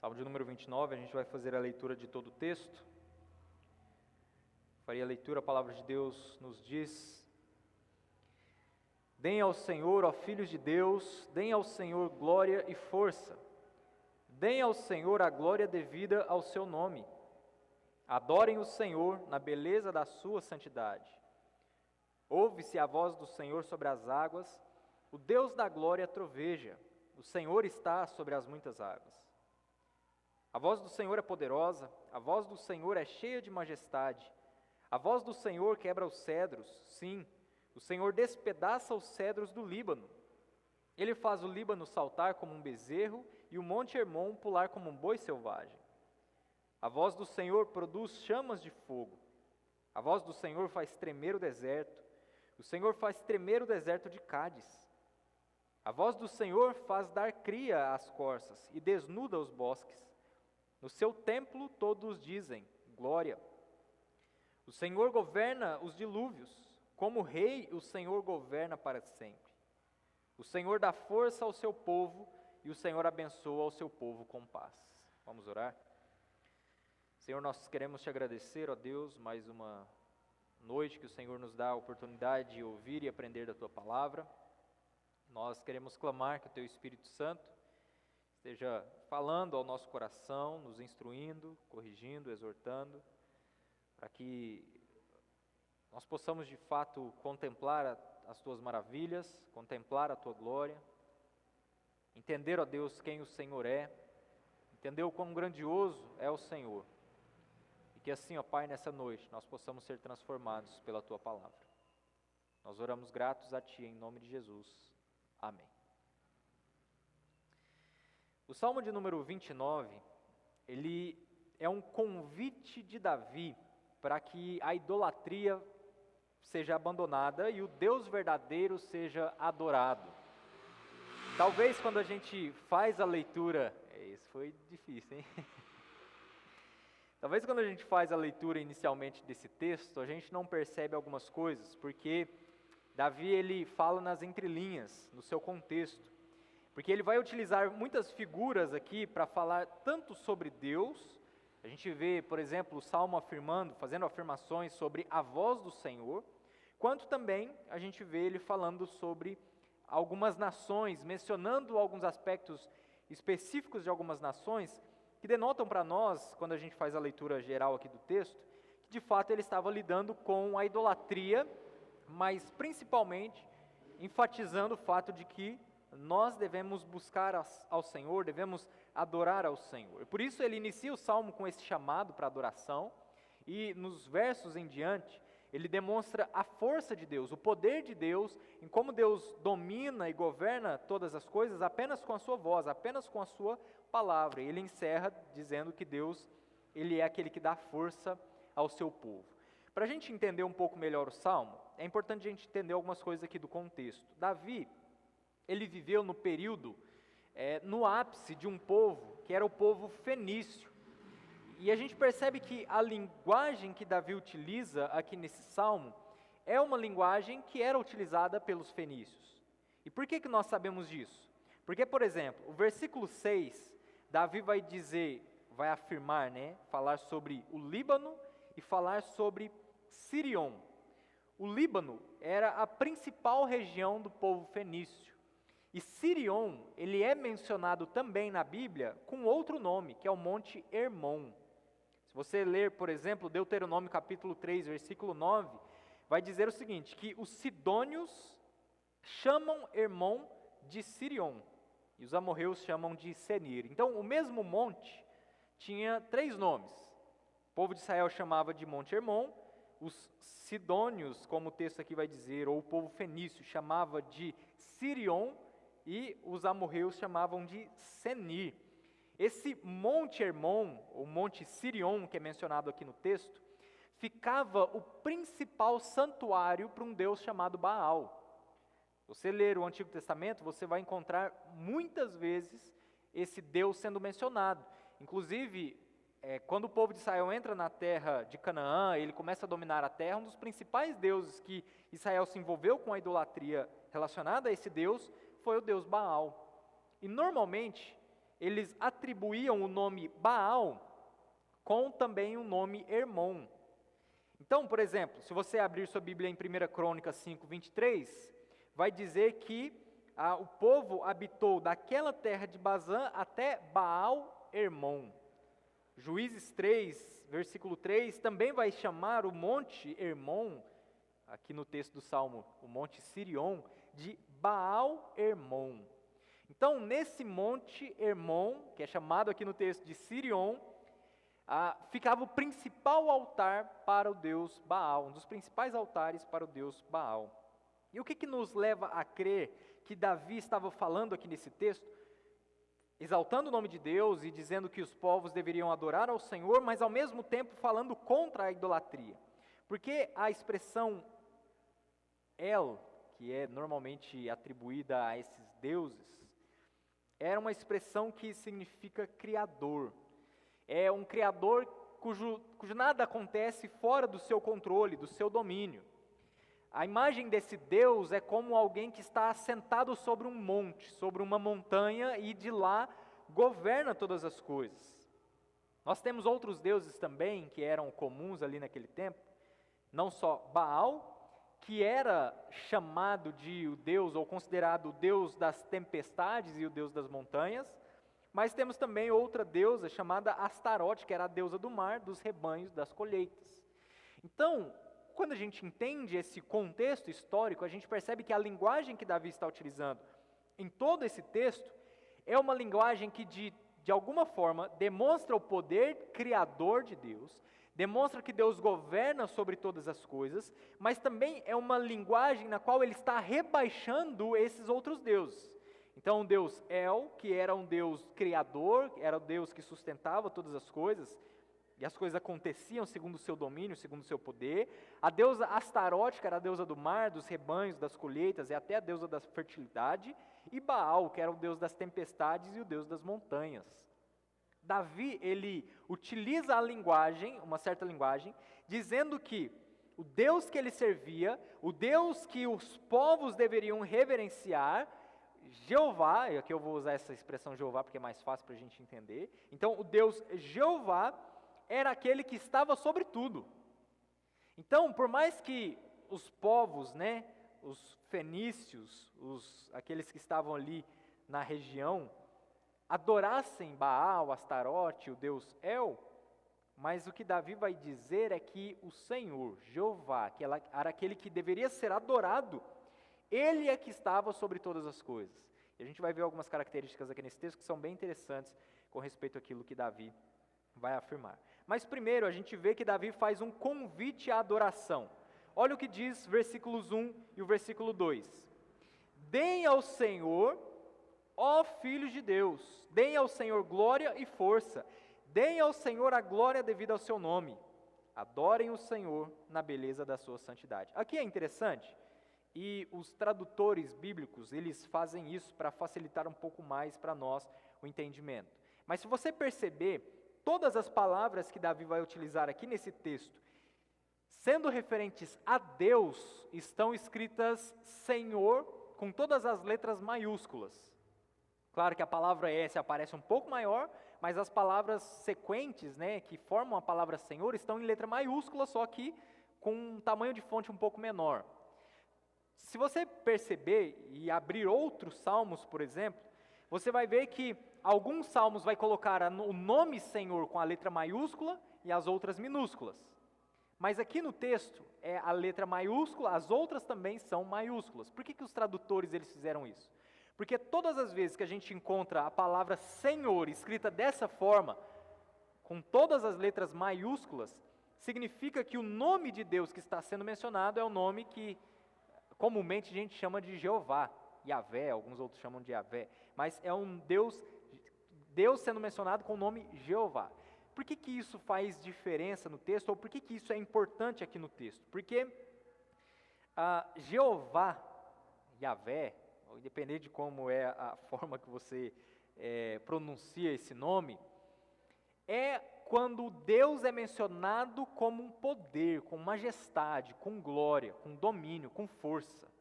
Salmo de número 29, a gente vai fazer a leitura de todo o texto. Faria a leitura, a palavra de Deus nos diz: Deem ao Senhor, ó filhos de Deus, deem ao Senhor glória e força. Deem ao Senhor a glória devida ao seu nome. Adorem o Senhor na beleza da sua santidade. Ouve-se a voz do Senhor sobre as águas, o Deus da glória troveja, o Senhor está sobre as muitas águas. A voz do Senhor é poderosa, a voz do Senhor é cheia de majestade. A voz do Senhor quebra os cedros, sim, o Senhor despedaça os cedros do Líbano. Ele faz o Líbano saltar como um bezerro e o monte Hermon pular como um boi selvagem. A voz do Senhor produz chamas de fogo. A voz do Senhor faz tremer o deserto. O Senhor faz tremer o deserto de Cádiz. A voz do Senhor faz dar cria às corças e desnuda os bosques. No seu templo todos dizem, glória. O Senhor governa os dilúvios. Como rei, o Senhor governa para sempre. O Senhor dá força ao seu povo e o Senhor abençoa ao seu povo com paz. Vamos orar? Senhor, nós queremos te agradecer, ó Deus, mais uma noite que o Senhor nos dá a oportunidade de ouvir e aprender da tua palavra. Nós queremos clamar que o teu Espírito Santo esteja falando ao nosso coração, nos instruindo, corrigindo, exortando, para que nós possamos de fato contemplar as tuas maravilhas, contemplar a tua glória, entender, ó Deus, quem o Senhor é, entender o quão grandioso é o Senhor. E que assim, ó Pai, nessa noite, nós possamos ser transformados pela Tua Palavra. Nós oramos gratos a Ti, em nome de Jesus. Amém. O Salmo de número 29, ele é um convite de Davi para que a idolatria seja abandonada e o Deus verdadeiro seja adorado. Talvez quando a gente faz a leitura... Isso foi difícil, hein? Talvez quando a gente faz a leitura inicialmente desse texto, a gente não percebe algumas coisas, porque Davi ele fala nas entrelinhas, no seu contexto, porque ele vai utilizar muitas figuras aqui para falar tanto sobre Deus. A gente vê, por exemplo, o Salmo fazendo afirmações sobre a voz do Senhor, quanto também a gente vê ele falando sobre algumas nações, mencionando alguns aspectos específicos de algumas nações, que denotam para nós, quando a gente faz a leitura geral aqui do texto, que de fato ele estava lidando com a idolatria, mas principalmente enfatizando o fato de que nós devemos buscar ao Senhor, devemos adorar ao Senhor. E por isso ele inicia o Salmo com esse chamado para adoração, e nos versos em diante, ele demonstra a força de Deus, o poder de Deus, em como Deus domina e governa todas as coisas apenas com a sua voz, apenas com a sua palavra. E ele encerra dizendo que Deus, ele é aquele que dá força ao seu povo. Para a gente entender um pouco melhor o Salmo, é importante a gente entender algumas coisas aqui do contexto. Davi, ele viveu no período, no ápice de um povo, que era o povo fenício. E a gente percebe que a linguagem que Davi utiliza aqui nesse salmo é uma linguagem que era utilizada pelos fenícios. E por que nós sabemos disso? Porque, por exemplo, o versículo 6, Davi vai afirmar, falar sobre o Líbano e falar sobre Sirion. O Líbano era a principal região do povo fenício. E Sirion, ele é mencionado também na Bíblia com outro nome, que é o Monte Hermon. Se você ler, por exemplo, Deuteronômio capítulo 3, versículo 9, vai dizer o seguinte, que os sidônios chamam Hermon de Sirion, e os amorreus chamam de Senir. Então, o mesmo monte tinha 3 nomes. O povo de Israel chamava de Monte Hermon, os sidônios, como o texto aqui vai dizer, ou o povo fenício, chamava de Sirion, e os amorreus chamavam de Senir. Esse Monte Hermon, ou Monte Sirion, que é mencionado aqui no texto, ficava o principal santuário para um deus chamado Baal. Você ler o Antigo Testamento, você vai encontrar muitas vezes esse deus sendo mencionado. Inclusive, quando o povo de Israel entra na terra de Canaã, ele começa a dominar a terra, um dos principais deuses que Israel se envolveu com a idolatria relacionada a esse deus foi o deus Baal. E normalmente, eles atribuíam o nome Baal com também o nome Hermon. Então, por exemplo, se você abrir sua Bíblia em 1 Crônicas 5, 23, vai dizer que o povo habitou daquela terra de Bazã até Baal-Hermon. Juízes 3, versículo 3, também vai chamar o monte Hermon, aqui no texto do Salmo, o monte Sirion, de Baal-Hermon. Então, nesse monte Hermon, que é chamado aqui no texto de Sirion, ficava o principal altar para o deus Baal, um dos principais altares para o deus Baal. E o que nos leva a crer que Davi estava falando aqui nesse texto, exaltando o nome de Deus e dizendo que os povos deveriam adorar ao Senhor, mas ao mesmo tempo falando contra a idolatria? Porque a expressão El, que é normalmente atribuída a esses deuses, era uma expressão que significa criador. É um criador cujo nada acontece fora do seu controle, do seu domínio. A imagem desse Deus é como alguém que está assentado sobre um monte, sobre uma montanha, e de lá governa todas as coisas. Nós temos outros deuses também que eram comuns ali naquele tempo, não só Baal, que era chamado de o Deus, ou considerado o Deus das tempestades e o Deus das montanhas, mas temos também outra deusa chamada Astarote, que era a deusa do mar, dos rebanhos, das colheitas. Então, quando a gente entende esse contexto histórico, a gente percebe que a linguagem que Davi está utilizando em todo esse texto é uma linguagem que, de alguma forma, demonstra o poder criador de Deus, demonstra que Deus governa sobre todas as coisas, mas também é uma linguagem na qual ele está rebaixando esses outros deuses. Então, o Deus El, que era um Deus criador, era o Deus que sustentava todas as coisas, e as coisas aconteciam segundo o seu domínio, segundo o seu poder. A deusa Astarote, que era a deusa do mar, dos rebanhos, das colheitas, e até a deusa da fertilidade. E Baal, que era o deus das tempestades e o deus das montanhas. Davi, ele utiliza a linguagem, uma certa linguagem, dizendo que o Deus que ele servia, o Deus que os povos deveriam reverenciar, Jeová, e aqui eu vou usar essa expressão Jeová porque é mais fácil para a gente entender. Então, o Deus Jeová era aquele que estava sobre tudo. Então, por mais que os povos, os fenícios, aqueles que estavam ali na região, adorassem Baal, Astarote, o Deus El, mas o que Davi vai dizer é que o Senhor, Jeová, que era aquele que deveria ser adorado, ele é que estava sobre todas as coisas. E a gente vai ver algumas características aqui nesse texto que são bem interessantes com respeito àquilo que Davi vai afirmar. Mas primeiro a gente vê que Davi faz um convite à adoração. Olha o que diz versículos 1 e o versículo 2. Deem ao Senhor, ó filhos de Deus, deem ao Senhor glória e força, deem ao Senhor a glória devida ao seu nome. Adorem o Senhor na beleza da sua santidade. Aqui é interessante, e os tradutores bíblicos, eles fazem isso para facilitar um pouco mais para nós o entendimento. Mas se você perceber, todas as palavras que Davi vai utilizar aqui nesse texto, sendo referentes a Deus, estão escritas Senhor com todas as letras maiúsculas. Claro que a palavra S aparece um pouco maior, mas as palavras sequentes, que formam a palavra Senhor, estão em letra maiúscula, só que com um tamanho de fonte um pouco menor. Se você perceber e abrir outros salmos, por exemplo, você vai ver que alguns salmos vai colocar o nome Senhor com a letra maiúscula e as outras minúsculas. Mas aqui no texto é a letra maiúscula, as outras também são maiúsculas. Por que os tradutores eles fizeram isso? Porque todas as vezes que a gente encontra a palavra Senhor escrita dessa forma, com todas as letras maiúsculas, significa que o nome de Deus que está sendo mencionado é o nome que comumente a gente chama de Jeová, Yavé, alguns outros chamam de Yavé, mas é um Deus sendo mencionado com o nome Jeová. Por que isso faz diferença no texto, ou por que isso é importante aqui no texto? Porque Jeová, Yavé, independente de como é a forma que você pronuncia esse nome, é quando Deus é mencionado como um poder, com majestade, com glória, com domínio, com força.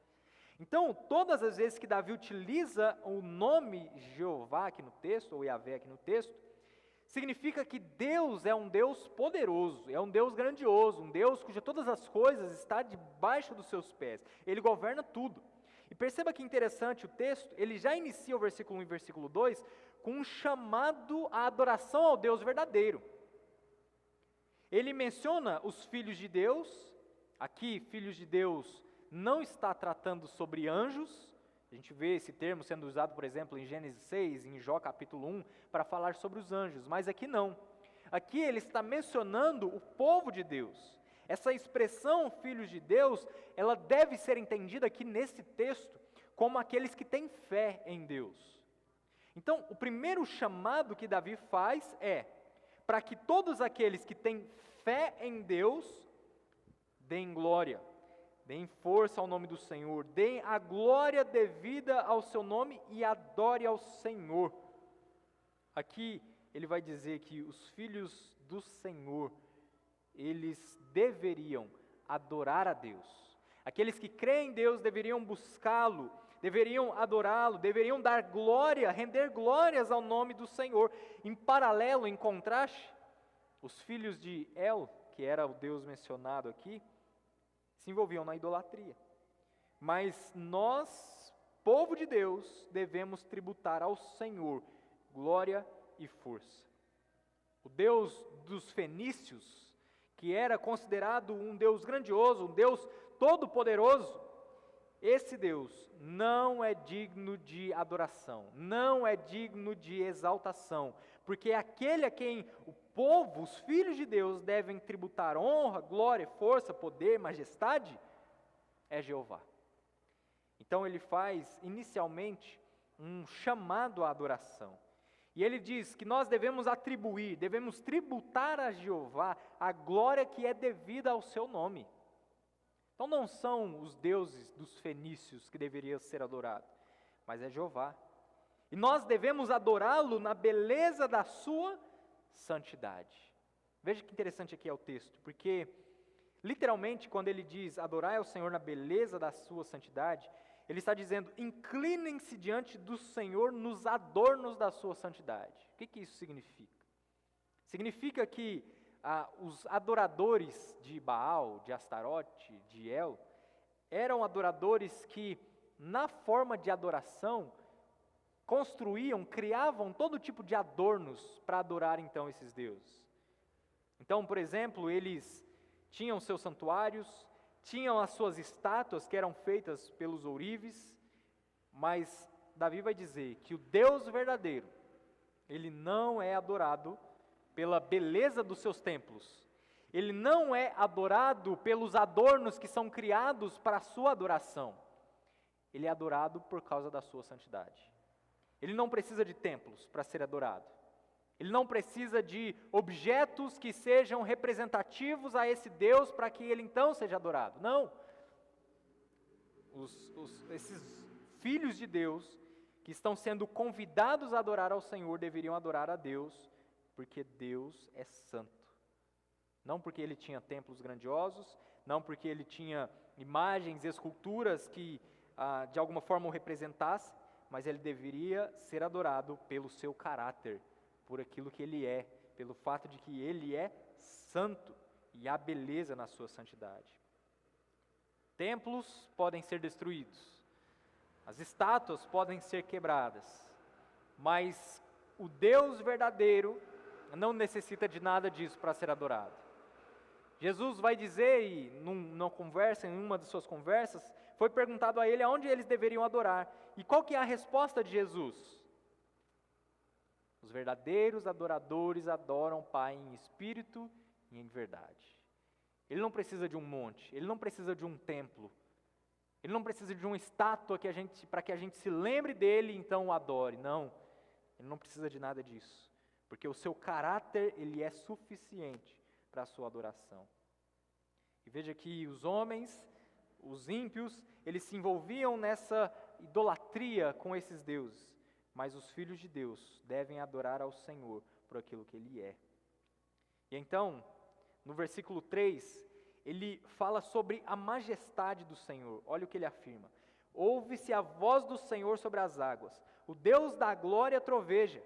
Então, todas as vezes que Davi utiliza o nome Jeová aqui no texto, ou Yahvé aqui no texto, significa que Deus é um Deus poderoso, é um Deus grandioso, um Deus cuja todas as coisas está debaixo dos seus pés. Ele governa tudo. E perceba que interessante o texto, ele já inicia o versículo 1 e versículo 2 com um chamado à adoração ao Deus verdadeiro. Ele menciona os filhos de Deus, aqui filhos de Deus não está tratando sobre anjos, a gente vê esse termo sendo usado, por exemplo, em Gênesis 6, em Jó capítulo 1, para falar sobre os anjos, mas aqui não. Aqui ele está mencionando o povo de Deus. Essa expressão, filhos de Deus, ela deve ser entendida aqui nesse texto como aqueles que têm fé em Deus. Então, o primeiro chamado que Davi faz é para que todos aqueles que têm fé em Deus deem glória, deem força ao nome do Senhor, deem a glória devida ao seu nome e adore ao Senhor. Aqui ele vai dizer que os filhos do Senhor, eles deveriam adorar a Deus. Aqueles que creem em Deus deveriam buscá-lo, deveriam adorá-lo, deveriam dar glória, render glórias ao nome do Senhor. Em paralelo, em contraste, os filhos de El, que era o Deus mencionado aqui, se envolviam na idolatria. Mas nós, povo de Deus, devemos tributar ao Senhor glória e força. O Deus dos fenícios, que era considerado um Deus grandioso, um Deus todo-poderoso, esse Deus não é digno de adoração, não é digno de exaltação, porque aquele a quem o povo, os filhos de Deus, devem tributar honra, glória, força, poder, majestade, é Jeová. Então ele faz inicialmente um chamado à adoração. E ele diz que nós devemos atribuir, devemos tributar a Jeová a glória que é devida ao seu nome. Então não são os deuses dos fenícios que deveriam ser adorados, mas é Jeová. E nós devemos adorá-lo na beleza da sua santidade. Veja que interessante aqui é o texto, porque literalmente quando ele diz adorai ao Senhor na beleza da sua santidade, ele está dizendo inclinem-se diante do Senhor nos adornos da sua santidade. O que isso significa? Significa que os adoradores de Baal, de Astarote, de El, eram adoradores que, na forma de adoração, construíam, criavam todo tipo de adornos para adorar então esses deuses. Então, por exemplo, eles tinham seus santuários, tinham as suas estátuas que eram feitas pelos ourives, mas Davi vai dizer que o Deus verdadeiro, ele não é adorado pela beleza dos seus templos. Ele não é adorado pelos adornos que são criados para a sua adoração. Ele é adorado por causa da sua santidade. Ele não precisa de templos para ser adorado. Ele não precisa de objetos que sejam representativos a esse Deus para que ele então seja adorado. Não. Esses filhos de Deus que estão sendo convidados a adorar ao Senhor deveriam adorar a Deus, porque Deus é santo. Não porque ele tinha templos grandiosos, não porque ele tinha imagens, esculturas que de alguma forma o representassem, mas ele deveria ser adorado pelo seu caráter, por aquilo que ele é, pelo fato de que ele é santo e há beleza na sua santidade. Templos podem ser destruídos, as estátuas podem ser quebradas, mas o Deus verdadeiro não necessita de nada disso para ser adorado. Jesus vai dizer, e numa conversa, em uma de suas conversas, foi perguntado a ele aonde eles deveriam adorar. E qual que é a resposta de Jesus? Os verdadeiros adoradores adoram o Pai em espírito e em verdade. Ele não precisa de um monte, ele não precisa de um templo, ele não precisa de uma estátua para que a gente se lembre dele e então o adore. Não, ele não precisa de nada disso, porque o seu caráter ele é suficiente para a sua adoração. E veja que os homens, os ímpios, eles se envolviam nessa idolatria com esses deuses, mas os filhos de Deus devem adorar ao Senhor por aquilo que Ele é. E então, no versículo 3, ele fala sobre a majestade do Senhor. Olha o que ele afirma: ouve-se a voz do Senhor sobre as águas. O Deus da glória troveja.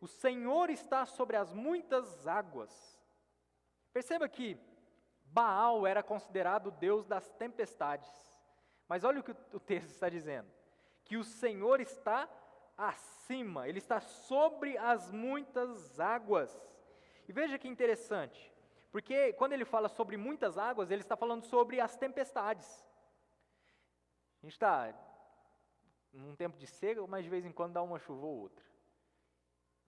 O Senhor está sobre as muitas águas. Perceba que Baal era considerado o Deus das tempestades. Mas olha o que o texto está dizendo. Que o Senhor está acima, Ele está sobre as muitas águas. E veja que interessante, porque quando ele fala sobre muitas águas, ele está falando sobre as tempestades. A gente está num tempo de seca, mas de vez em quando dá uma chuva ou outra.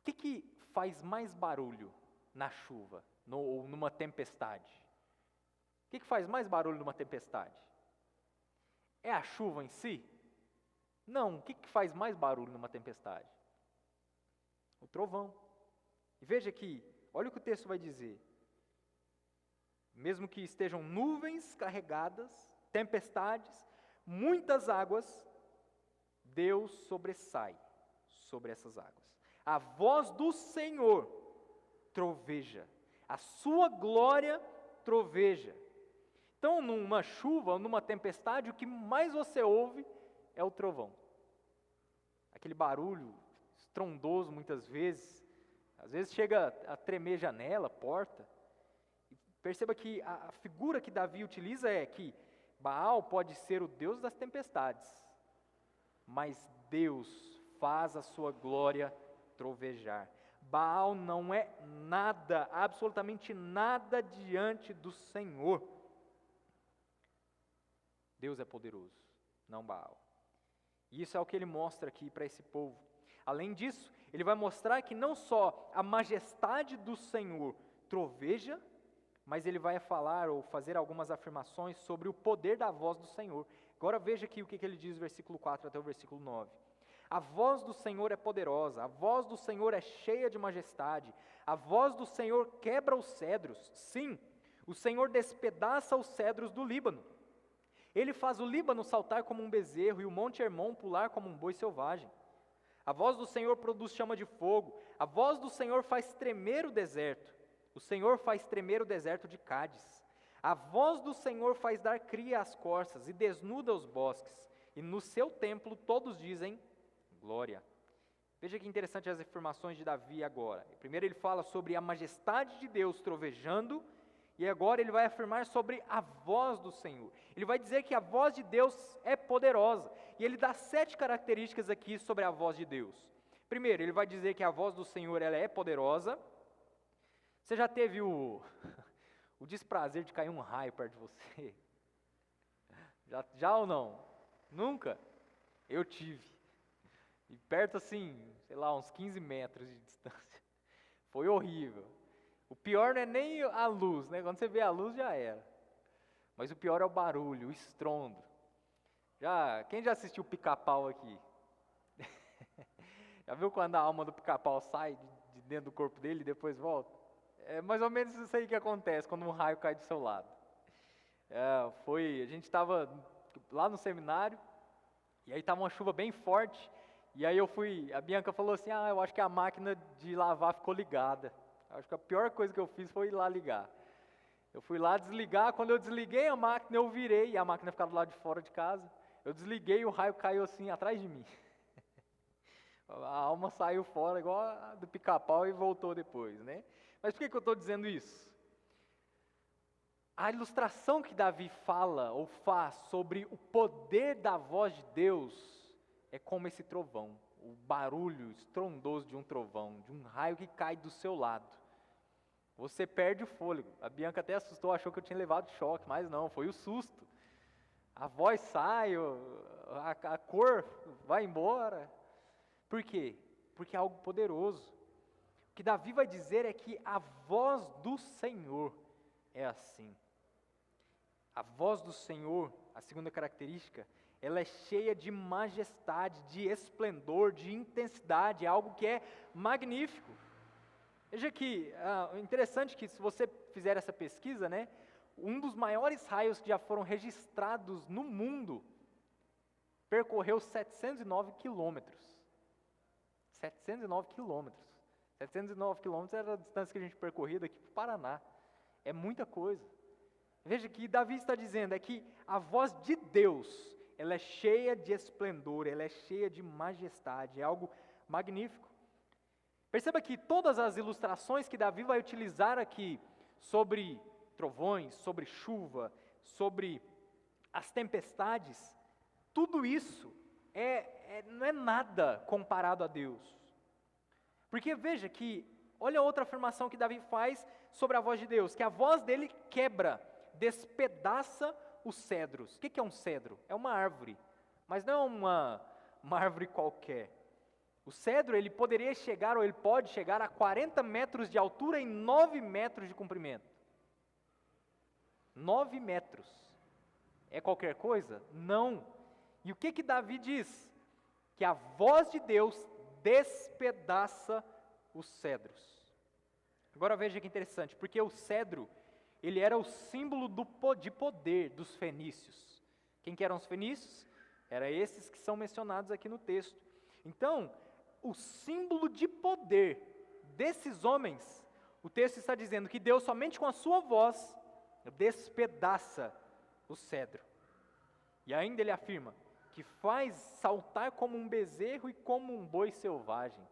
O que faz mais barulho na chuva, ou numa tempestade? O que faz mais barulho numa tempestade? É a chuva em si? Não, o que faz mais barulho numa tempestade? O trovão. E veja que, olha o que o texto vai dizer. Mesmo que estejam nuvens carregadas, tempestades, muitas águas, Deus sobressai sobre essas águas. A voz do Senhor troveja, a sua glória troveja. Então, numa chuva ou numa tempestade, o que mais você ouve é o trovão. Aquele barulho estrondoso muitas vezes, às vezes chega a tremer janela, porta. E perceba que a figura que Davi utiliza é que Baal pode ser o Deus das tempestades, mas Deus faz a sua glória trovejar. Baal não é nada, absolutamente nada diante do Senhor. Deus é poderoso, não Baal. E isso é o que ele mostra aqui para esse povo. Além disso, ele vai mostrar que não só a majestade do Senhor troveja, mas ele vai falar ou fazer algumas afirmações sobre o poder da voz do Senhor. Agora veja aqui o que ele diz, versículo 4 até o versículo 9. A voz do Senhor é poderosa, a voz do Senhor é cheia de majestade, a voz do Senhor quebra os cedros. Sim, o Senhor despedaça os cedros do Líbano. Ele faz o Líbano saltar como um bezerro e o monte Hermon pular como um boi selvagem. A voz do Senhor produz chama de fogo, a voz do Senhor faz tremer o deserto. O Senhor faz tremer o deserto de Cádiz. A voz do Senhor faz dar cria às corças e desnuda os bosques. E no seu templo todos dizem glória. Veja que interessante as afirmações de Davi agora. Primeiro ele fala sobre a majestade de Deus trovejando, e agora ele vai afirmar sobre a voz do Senhor. Ele vai dizer que a voz de Deus é poderosa. E ele dá 7 características aqui sobre a voz de Deus. Primeiro, ele vai dizer que a voz do Senhor ela é poderosa. Você já teve o desprazer de cair um raio perto de você? Já ou não? Nunca? Eu tive. E perto assim, sei lá, uns 15 metros de distância. Foi horrível. O pior não é nem a luz, né? Quando você vê a luz já era. Mas o pior é o barulho, o estrondo. Quem já assistiu Pica-Pau aqui? Já viu quando a alma do Pica-Pau sai de dentro do corpo dele e depois volta? É mais ou menos isso aí que acontece quando um raio cai do seu lado. A gente estava lá no seminário, e aí estava uma chuva bem forte, e aí a Bianca falou assim, eu acho que a máquina de lavar ficou ligada. Acho que a pior coisa que eu fiz foi ir lá ligar. Eu fui lá desligar, quando eu desliguei a máquina, eu virei, e a máquina ficava do lado de fora de casa. Eu desliguei e o raio caiu assim atrás de mim. A alma saiu fora igual a do Pica-Pau e voltou depois, né? Mas por que eu estou dizendo isso? A ilustração que Davi fala ou faz sobre o poder da voz de Deus é como esse trovão, o barulho estrondoso de um trovão, de um raio que cai do seu lado. Você perde o fôlego. A Bianca até assustou, achou que eu tinha levado choque, mas não, foi o susto. A voz sai, a cor vai embora. Por quê? Porque é algo poderoso. O que Davi vai dizer é que a voz do Senhor é assim. A voz do Senhor, a segunda característica, ela é cheia de majestade, de esplendor, de intensidade, é algo que é magnífico. Veja que, interessante que se você fizer essa pesquisa, né, um dos maiores raios que já foram registrados no mundo percorreu 709 quilômetros. 709 quilômetros. 709 quilômetros era a distância que a gente percorria daqui para o Paraná. É muita coisa. Veja que Davi está dizendo é que a voz de Deus ela é cheia de esplendor, ela é cheia de majestade, é algo magnífico. Perceba que todas as ilustrações que Davi vai utilizar aqui sobre trovões, sobre chuva, sobre as tempestades, tudo isso não é nada comparado a Deus. Porque veja que, olha outra afirmação que Davi faz sobre a voz de Deus, que a voz dele quebra, despedaça os cedros. O que é um cedro? É uma árvore, mas não é uma árvore qualquer. O cedro, ele poderia chegar, ou ele pode chegar a 40 metros de altura e 9 metros de comprimento. 9 metros. É qualquer coisa? Não. E o que Davi diz? Que a voz de Deus despedaça os cedros. Agora veja que interessante, porque o cedro, ele era o símbolo de poder dos fenícios. Quem que eram os fenícios? Eram esses que são mencionados aqui no texto. Então, o símbolo de poder desses homens, o texto está dizendo que Deus somente com a sua voz despedaça o cedro. E ainda ele afirma que faz saltar como um bezerro e como um boi selvagem.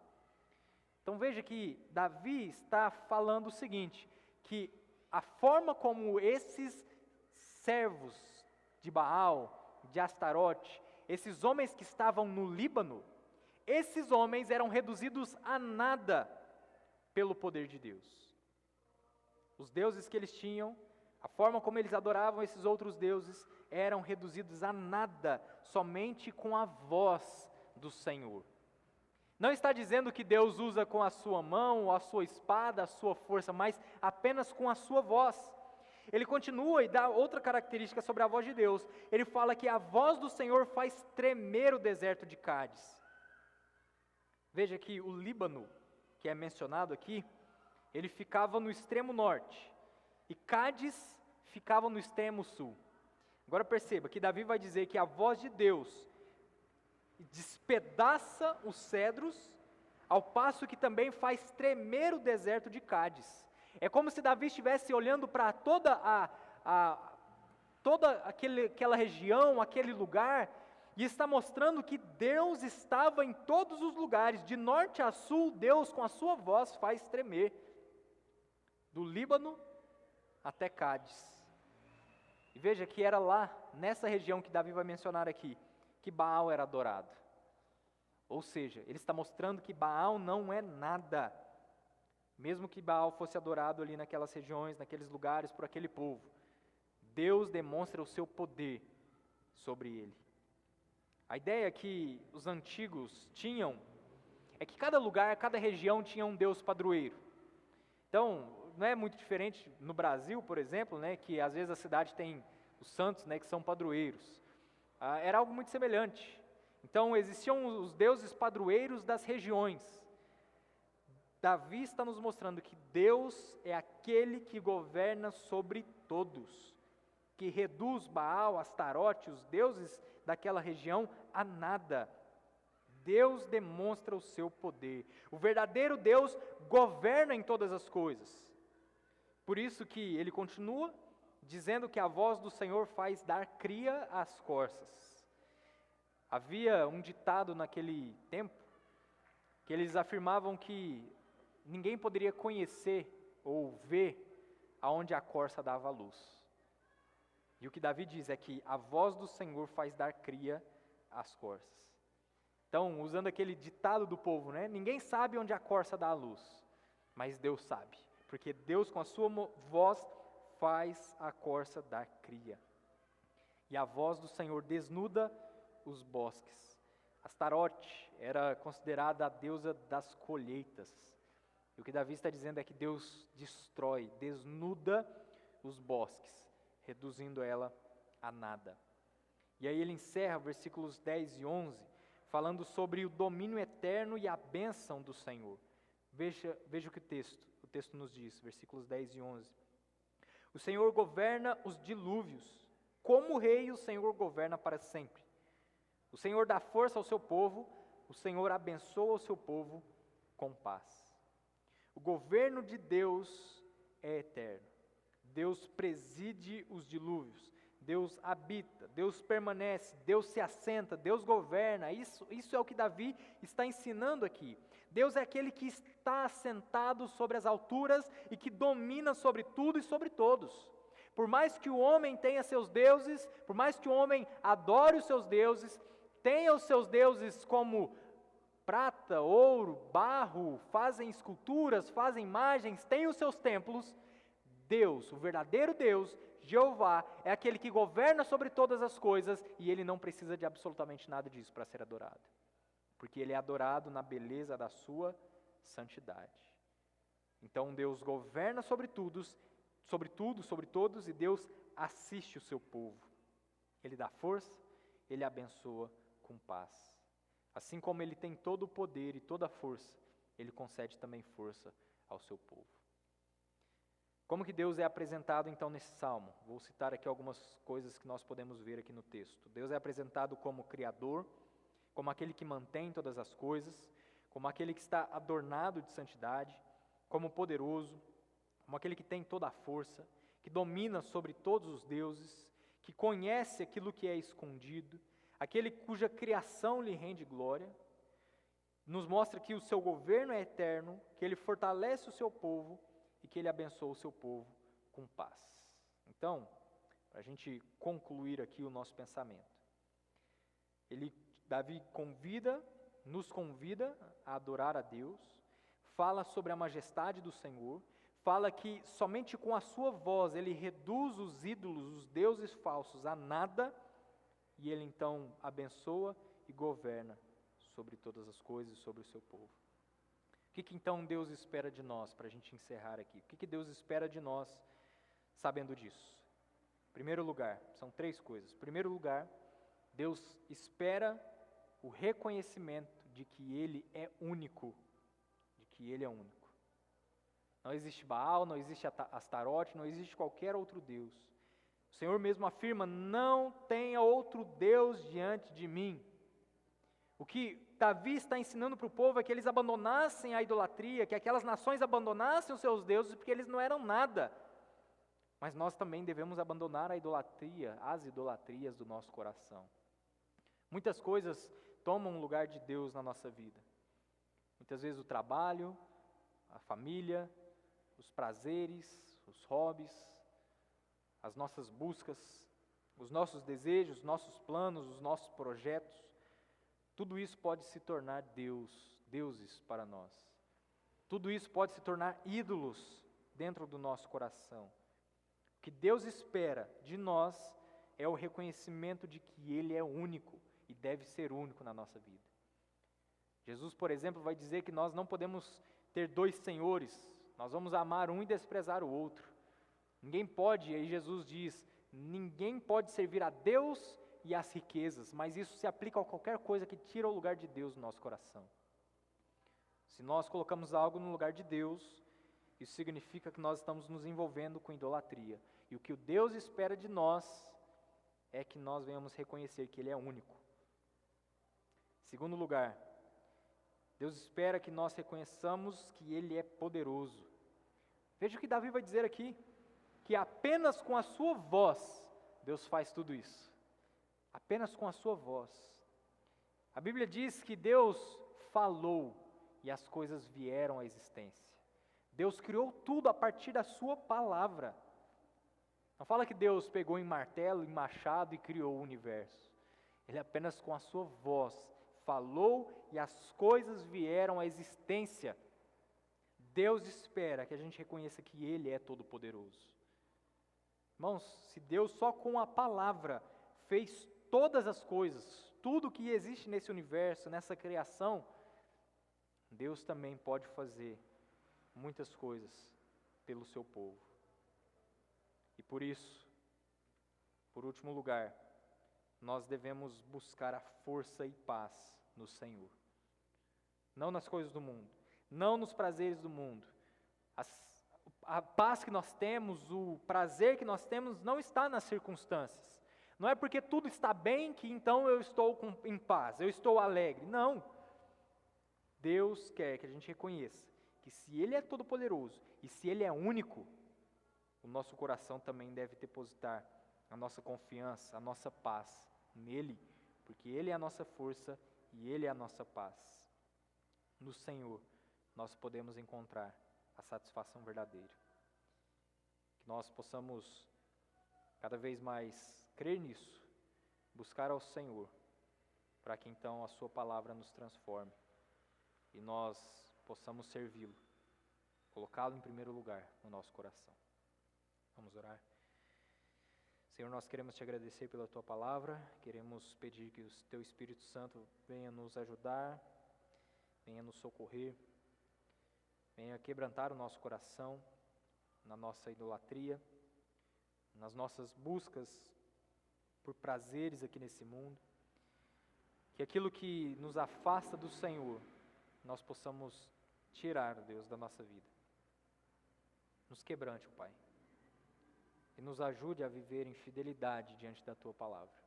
Então veja que Davi está falando o seguinte, que a forma como esses servos de Baal, de Astarote, esses homens que estavam no Líbano, esses homens eram reduzidos a nada pelo poder de Deus. Os deuses que eles tinham, a forma como eles adoravam esses outros deuses, eram reduzidos a nada, somente com a voz do Senhor. Não está dizendo que Deus usa com a sua mão, a sua espada, a sua força, mas apenas com a sua voz. Ele continua e dá outra característica sobre a voz de Deus. Ele fala que a voz do Senhor faz tremer o deserto de Cádiz. Veja que o Líbano, que é mencionado aqui, ele ficava no extremo norte, e Cádiz ficava no extremo sul. Agora perceba que Davi vai dizer que a voz de Deus despedaça os cedros, ao passo que também faz tremer o deserto de Cádiz. É como se Davi estivesse olhando para toda aquela região, aquele lugar, e está mostrando que Deus estava em todos os lugares, de norte a sul, Deus com a sua voz faz tremer, do Líbano até Cádiz. E veja que era lá, nessa região que Davi vai mencionar aqui, que Baal era adorado. Ou seja, ele está mostrando que Baal não é nada, mesmo que Baal fosse adorado ali naquelas regiões, naqueles lugares, por aquele povo. Deus demonstra o seu poder sobre ele. A ideia que os antigos tinham é que cada lugar, cada região tinha um Deus padroeiro. Então, não é muito diferente no Brasil, por exemplo, né, que às vezes a cidade tem os santos, né, que são padroeiros. Era algo muito semelhante. Então, existiam os deuses padroeiros das regiões. Davi está nos mostrando que Deus é aquele que governa sobre todos, que reduz Baal, Astarote, os deuses daquela região, a nada. Deus demonstra o seu poder. O verdadeiro Deus governa em todas as coisas. Por isso que ele continua dizendo que a voz do Senhor faz dar cria às corças. Havia um ditado naquele tempo, que eles afirmavam que ninguém poderia conhecer ou ver aonde a corça dava luz. E o que Davi diz é que a voz do Senhor faz dar cria às corças. Então, usando aquele ditado do povo, né? Ninguém sabe onde a corça dá a luz, mas Deus sabe, porque Deus com a sua voz faz a corça dar cria. E a voz do Senhor desnuda os bosques. Astarote era considerada a deusa das colheitas. E o que Davi está dizendo é que Deus destrói, desnuda os bosques, reduzindo ela a nada. E aí ele encerra versículos 10 e 11, falando sobre o domínio eterno e a bênção do Senhor. Veja o que o texto nos diz, versículos 10 e 11. O Senhor governa os dilúvios, como rei o Senhor governa para sempre. O Senhor dá força ao seu povo, o Senhor abençoa o seu povo com paz. O governo de Deus é eterno. Deus preside os dilúvios. Deus habita, Deus permanece, Deus se assenta, Deus governa. Isso é o que Davi está ensinando aqui. Deus é aquele que está assentado sobre as alturas e que domina sobre tudo e sobre todos. Por mais que o homem tenha seus deuses, por mais que o homem adore os seus deuses, tenha os seus deuses como prata, ouro, barro, fazem esculturas, fazem imagens, têm os seus templos, Deus, o verdadeiro Deus, Jeová, é aquele que governa sobre todas as coisas e ele não precisa de absolutamente nada disso para ser adorado, porque ele é adorado na beleza da sua santidade. Então Deus governa sobre tudo, sobre todos, e Deus assiste o seu povo. Ele dá força, ele abençoa com paz. Assim como ele tem todo o poder e toda a força, ele concede também força ao seu povo. Como que Deus é apresentado então nesse salmo? Vou citar aqui algumas coisas que nós podemos ver aqui no texto. Deus é apresentado como Criador, como aquele que mantém todas as coisas, como aquele que está adornado de santidade, como poderoso, como aquele que tem toda a força, que domina sobre todos os deuses, que conhece aquilo que é escondido, aquele cuja criação lhe rende glória, nos mostra que o seu governo é eterno, que ele fortalece o seu povo e que ele abençoa o seu povo com paz. Então, para a gente concluir aqui o nosso pensamento, Davi nos convida a adorar a Deus, fala sobre a majestade do Senhor, fala que somente com a sua voz ele reduz os ídolos, os deuses falsos a nada, e ele então abençoa e governa sobre todas as coisas e sobre o seu povo. O que então Deus espera de nós, para a gente encerrar aqui? O que Deus espera de nós sabendo disso? Em primeiro lugar, são 3 coisas. Em primeiro lugar, Deus espera o reconhecimento de que Ele é único, Não existe Baal, não existe Astarote, não existe qualquer outro Deus. O Senhor mesmo afirma: não tenha outro Deus diante de mim. O que Davi está ensinando para o povo é que eles abandonassem a idolatria, que aquelas nações abandonassem os seus deuses, porque eles não eram nada. Mas nós também devemos abandonar a idolatria, as idolatrias do nosso coração. Muitas coisas tomam o lugar de Deus na nossa vida. Muitas vezes o trabalho, a família, os prazeres, os hobbies, as nossas buscas, os nossos desejos, os nossos planos, os nossos projetos, tudo isso pode se tornar deuses para nós. Tudo isso pode se tornar ídolos dentro do nosso coração. O que Deus espera de nós é o reconhecimento de que Ele é único e deve ser único na nossa vida. Jesus, por exemplo, vai dizer que nós não podemos ter 2 senhores, nós vamos amar um e desprezar o outro. Ninguém pode, aí Jesus diz, ninguém pode servir a Deus e às riquezas, mas isso se aplica a qualquer coisa que tira o lugar de Deus no nosso coração. Se nós colocamos algo no lugar de Deus, isso significa que nós estamos nos envolvendo com idolatria. E o que o Deus espera de nós é que nós venhamos reconhecer que Ele é único. Segundo lugar, Deus espera que nós reconheçamos que Ele é poderoso. Veja o que Davi vai dizer aqui, que apenas com a sua voz Deus faz tudo isso. Apenas com a sua voz. A Bíblia diz que Deus falou e as coisas vieram à existência. Deus criou tudo a partir da sua palavra. Não fala que Deus pegou em martelo, em machado e criou o universo. Ele apenas com a sua voz falou e as coisas vieram à existência. Deus espera que a gente reconheça que Ele é todo-poderoso. Irmãos, se Deus só com a palavra fez todas as coisas, tudo que existe nesse universo, nessa criação, Deus também pode fazer muitas coisas pelo seu povo. E por isso, por último lugar, nós devemos buscar a força e paz no Senhor. Não nas coisas do mundo, não nos prazeres do mundo. A paz que nós temos, o prazer que nós temos não está nas circunstâncias. Não é porque tudo está bem que então eu estou em paz, eu estou alegre. Não. Deus quer que a gente reconheça que se Ele é todo-poderoso e se Ele é único, o nosso coração também deve depositar a nossa confiança, a nossa paz nele, porque Ele é a nossa força e Ele é a nossa paz. No Senhor nós podemos encontrar a satisfação verdadeira. Que nós possamos cada vez mais crer nisso, buscar ao Senhor, para que então a Sua palavra nos transforme e nós possamos servi-lo, colocá-lo em primeiro lugar no nosso coração. Vamos orar. Senhor, nós queremos te agradecer pela Tua palavra, queremos pedir que o Teu Espírito Santo venha nos ajudar, venha nos socorrer, venha quebrantar o nosso coração na nossa idolatria, nas nossas buscas por prazeres aqui nesse mundo, que aquilo que nos afasta do Senhor, nós possamos tirar, Deus, da nossa vida. Nos quebrante, Pai, e nos ajude a viver em fidelidade diante da Tua palavra.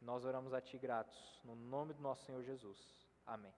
Nós oramos a Ti gratos, no nome do nosso Senhor Jesus. Amém.